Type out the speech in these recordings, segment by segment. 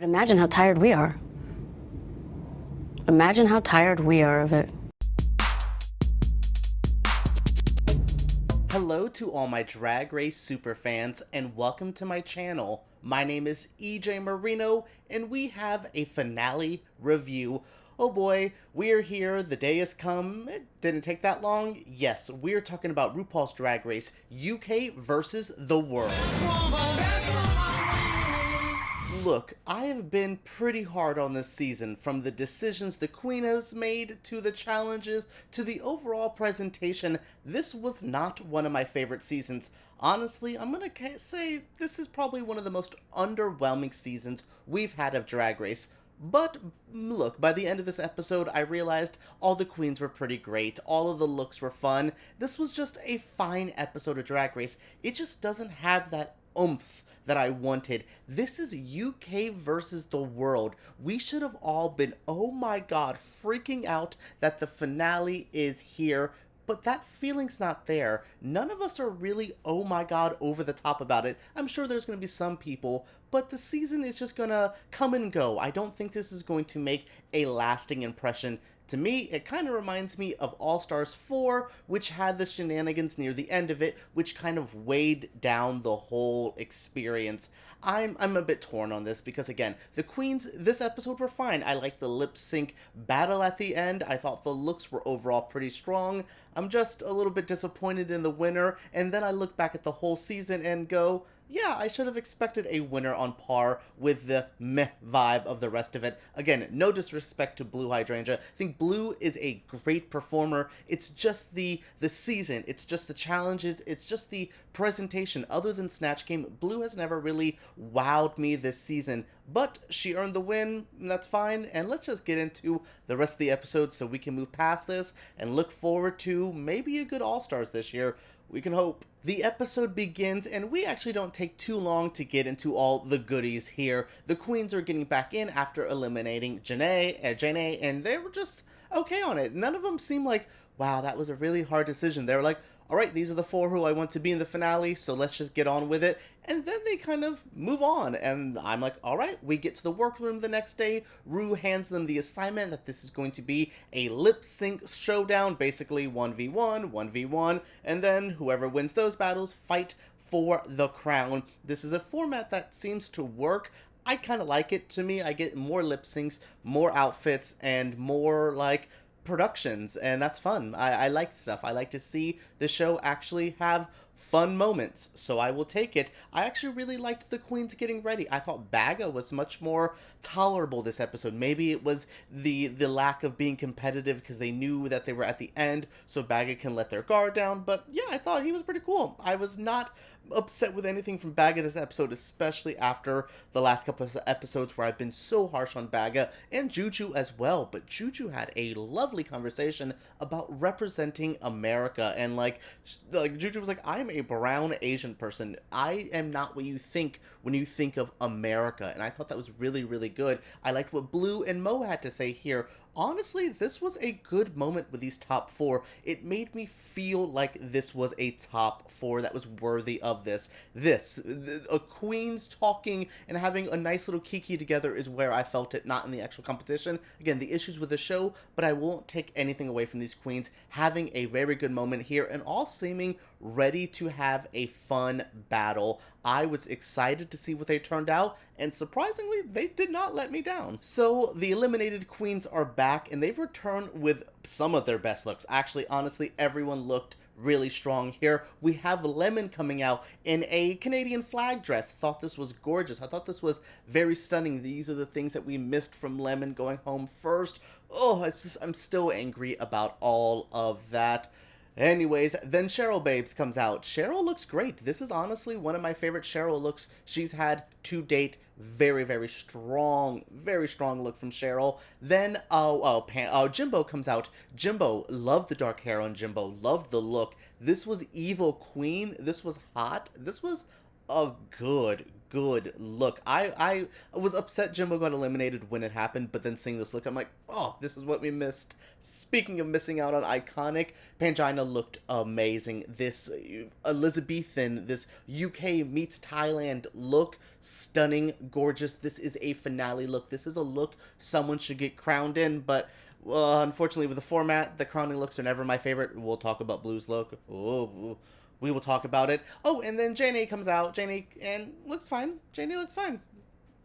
Imagine how tired we are. Imagine how tired we are of it. Hello to all my Drag Race superfans and welcome to my channel. My name is EJ Marino and we have a finale review. Oh boy, we're here, the day has come, it didn't take that long. Yes, we're talking about RuPaul's Drag Race UK versus the world. Look, I have been pretty hard on this season, from the decisions the queen has made, to the challenges, to the overall presentation. This was not one of my favorite seasons. Honestly, I'm gonna say this is probably one of the most underwhelming seasons we've had of Drag Race. But look, by the end of this episode, I realized all the queens were pretty great, all of the looks were fun. This was just a fine episode of Drag Race. It just doesn't have that oomph that I wanted. This is UK versus the world. We should have all been, oh my god, freaking out that the finale is here. But that feeling's not there. None of us are really, oh my god, over the top about it. I'm sure there's going to be some people, but the season is just going to come and go. I don't think this is going to make a lasting impression. To me, it kind of reminds me of All Stars 4, which had the shenanigans near the end of it, which kind of weighed down the whole experience. I'm a bit torn on this because, again, the queens this episode were fine. I liked the lip sync battle at the end. I thought the looks were overall pretty strong. I'm just a little bit disappointed in the winner, and then I look back at the whole season and go, yeah, I should have expected a winner on par with the meh vibe of the rest of it. Again, no disrespect to Blue Hydrangea. I think Blue is a great performer. It's just the season. It's just the challenges. It's just the presentation. Other than Snatch Game, Blue has never really wowed me this season. But she earned the win, and that's fine. And let's just get into the rest of the episode so we can move past this and look forward to maybe a good All-Stars this year. We can hope. The episode begins, and we actually don't take too long to get into all the goodies here. The queens are getting back in after eliminating Janey, and they were just okay on it. None of them seemed like, wow, that was a really hard decision. They were like, all right, these are the 4 who I want to be in the finale, so let's just get on with it. And then they kind of move on, and I'm like, all right, we get to the workroom the next day. Ru hands them the assignment that this is going to be a lip sync showdown, basically 1v1, 1v1, and then whoever wins those battles fight for the crown. This is a format that seems to work. I kind of like it. To me, I get more lip syncs, more outfits, and more, like, productions, and that's fun. I like stuff. I like to see the show actually have fun moments, so I will take it. I actually really liked the queens getting ready. I thought Baga was much more tolerable this episode. Maybe it was the lack of being competitive because they knew that they were at the end, so Baga can let their guard down. But yeah, I thought he was pretty cool. I was not upset with anything from Baga this episode, especially after the last couple of episodes where I've been so harsh on Baga, and Juju as well. But Juju had a lovely conversation about representing America, and like Juju was like, I'm a brown Asian person. I am not what you think when you think of America. And I thought that was really, really good. I liked what Blue and Mo had to say here. Honestly, this was a good moment with these top 4. It made me feel like this was a top 4 that was worthy of this. A queens talking and having a nice little kiki together is where I felt it, not in the actual competition. Again, the issues with the show, but I won't take anything away from these queens having a very good moment here and all seeming ready to have a fun battle. I was excited to see what they turned out, and surprisingly, they did not let me down. So the eliminated queens are back, and they've returned with some of their best looks. Actually, honestly, everyone looked really strong here. We have Lemon coming out in a Canadian flag dress. Thought this was gorgeous. I thought this was very stunning. These are the things that we missed from Lemon going home first. Oh, I'm still angry about all of that. Anyways, then Cheryl Babes comes out. Cheryl looks great. This is honestly one of my favorite Cheryl looks she's had to date. Very, very strong look from Cheryl. Then, Jimbo comes out. Jimbo, loved the dark hair on Jimbo. Loved the look. This was evil queen. This was hot. This was a good, good look. I was upset Jimbo got eliminated when it happened, but then seeing this look, I'm like, oh, this is what we missed. Speaking of missing out on iconic, Pangina looked amazing. This Elizabethan, this UK meets Thailand look, stunning, gorgeous. This is a finale look. This is a look someone should get crowned in, but unfortunately with the format, the crowning looks are never my favorite. We'll talk about Blue's look. Oh, we will talk about it. Oh, and then Janey comes out. Janey, and looks fine. Janey looks fine.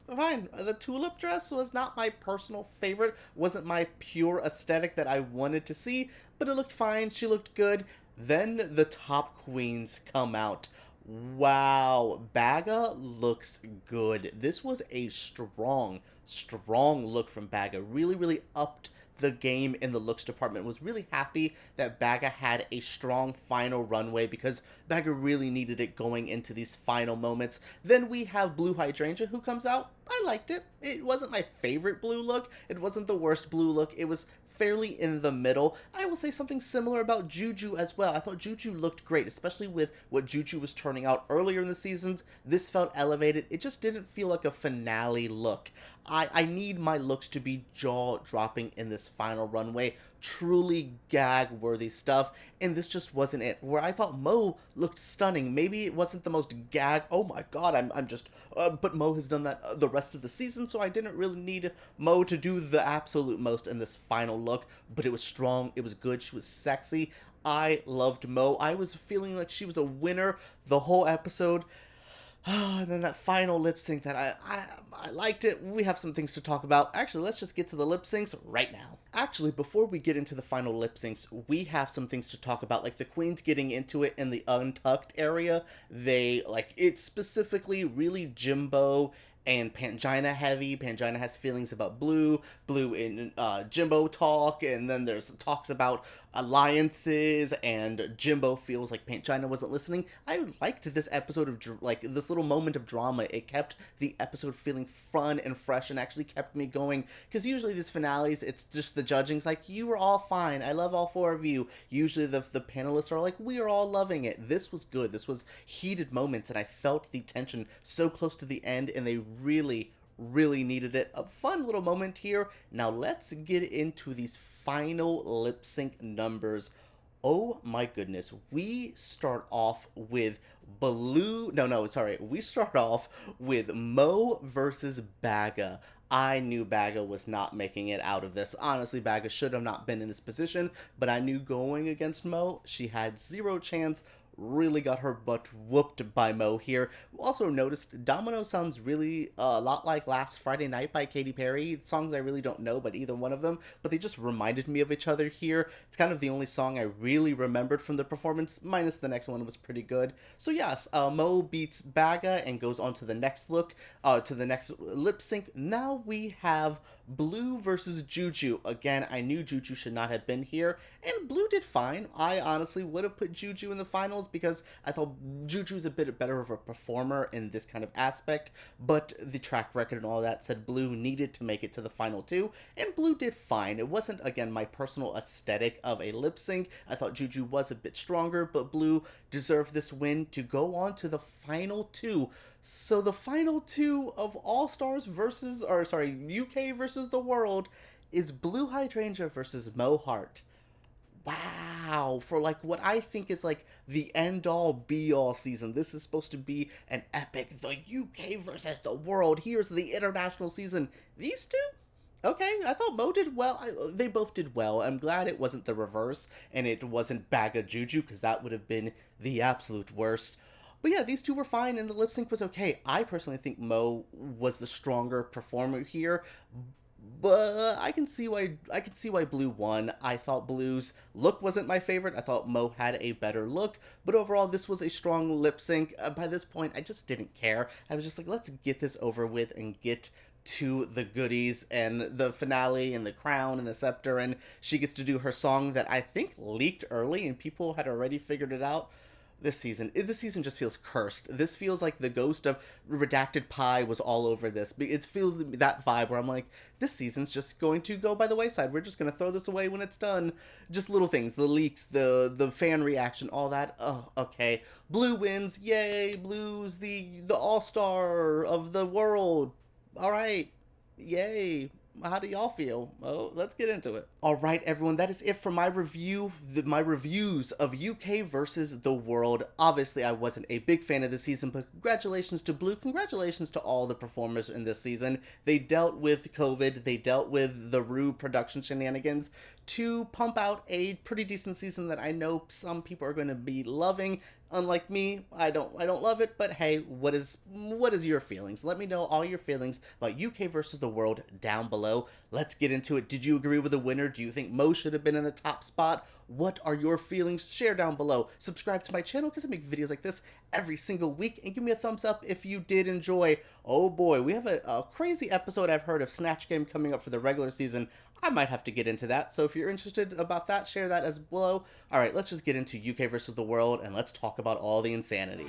Fine. The tulip dress was not my personal favorite. Wasn't my pure aesthetic that I wanted to see, but it looked fine. She looked good. Then the top queens come out. Wow, Baga looks good. This was a strong look from Baga. Really, really upped the game in the looks department. Was really happy that Baga had a strong final runway because Baga really needed it going into these final moments. Then we have Blue Hydrangea who comes out. I liked it. It wasn't my favorite blue look. It wasn't the worst blue look. It was fairly in the middle. I will say something similar about Juju as well. I thought Juju looked great, especially with what Juju was turning out earlier in the seasons. This felt elevated. It just didn't feel like a finale look. I need my looks to be jaw-dropping in this final runway. Truly gag-worthy stuff, and this just wasn't it. Where I thought Mo looked stunning. Maybe it wasn't the most gag, oh my god, I'm just, but Mo has done that the rest of the season, so I didn't really need Mo to do the absolute most in this final look, but it was strong, it was good, she was sexy. I loved Mo. I was feeling like she was a winner the whole episode. And then that final lip sync that I liked it. We have some things to talk about. Actually, let's just get to the lip syncs right now. Actually, before we get into the final lip syncs, we have some things to talk about, like the queens getting into it in the untucked area. They, like, it's specifically really Jimbo and Pangina heavy. Pangina has feelings about Blue and Jimbo talk, and then there's talks about alliances, and Jimbo feels like Pangina wasn't listening. I liked this episode of, like, this little moment of drama. It kept the episode feeling fun and fresh and actually kept me going, because usually these finales, it's just the judging's like, you were all fine, I love all four of you. Usually the panelists are like, we are all loving it. This was good. This was heated moments, and I felt the tension so close to the end, and they really needed it. A fun little moment here. Now let's get into these final lip sync numbers. Oh my goodness. We start off with we start off with Mo versus Baga. I knew Baga was not making it out of this. Honestly, Baga should have not been in this position, but I knew going against Mo, she had zero chance. Really got her butt whooped by Mo here. Also noticed Domino sounds really a lot like Last Friday Night by Katy Perry. Songs I really don't know, but either one of them, but they just reminded me of each other here. It's kind of the only song I really remembered from the performance, minus the next one was pretty good. So yes, Mo beats Baga and goes on to the next look, to the next lip sync. Now we have Blue versus Juju. Again, I knew Juju should not have been here, and Blue did fine. I honestly would have put Juju in the finals because I thought Juju's a bit better of a performer in this kind of aspect, but the track record and all that said Blue needed to make it to the final two, and Blue did fine. It wasn't, again, my personal aesthetic of a lip sync. I thought Juju was a bit stronger, but Blue deserved this win to go on to the final two. So the final two of All-Stars versus, UK versus the world is Blue Hydrangea versus Mo Heart. Wow, for like what I think is like the end-all be-all season. This is supposed to be an epic, the UK versus the world. Here's the international season. These two? Okay, I thought Mo did well. They both did well. I'm glad it wasn't the reverse, and it wasn't Baga Juju, because that would have been the absolute worst. But yeah, these two were fine, and the lip sync was okay. I personally think Mo was the stronger performer here, but I can see why Blue won. I thought Blue's look wasn't my favorite. I thought Mo had a better look, but overall this was a strong lip sync. By this point, I just didn't care. I was just like, let's get this over with and get to the goodies and the finale and the crown and the scepter, and she gets to do her song that I think leaked early and people had already figured it out. this season just feels cursed. This feels like the ghost of redacted pie was all over this. It feels that vibe where I'm like, this season's just going to go by the wayside. We're just going to throw this away when it's done. Just little things, the leaks, the fan reaction, all that. Oh, okay. Blue wins. Yay. Blue's the all-star of the world. All right. Yay. How do y'all feel? Oh, let's get into it. All right, everyone, that is it for my my reviews of UK versus the world. Obviously, I wasn't a big fan of the season, but congratulations to Blue. Congratulations to all the performers in this season. They dealt with COVID. They dealt with the Ru production shenanigans to pump out a pretty decent season that I know some people are going to be loving. Unlike me, I don't love it, but hey, what is your feelings? Let me know all your feelings about UK versus the world down below. Let's get into it. Did you agree with the winner? Do you think Mo should have been in the top spot? What are your feelings? Share down below. Subscribe to my channel because I make videos like this every single week, and give me a thumbs up if you did enjoy. Oh boy, we have a crazy episode I've heard of Snatch Game coming up for the regular season. I might have to get into that, so if you're interested about that, share that as below. All right, let's just get into UK versus the world, and let's talk about all the insanity.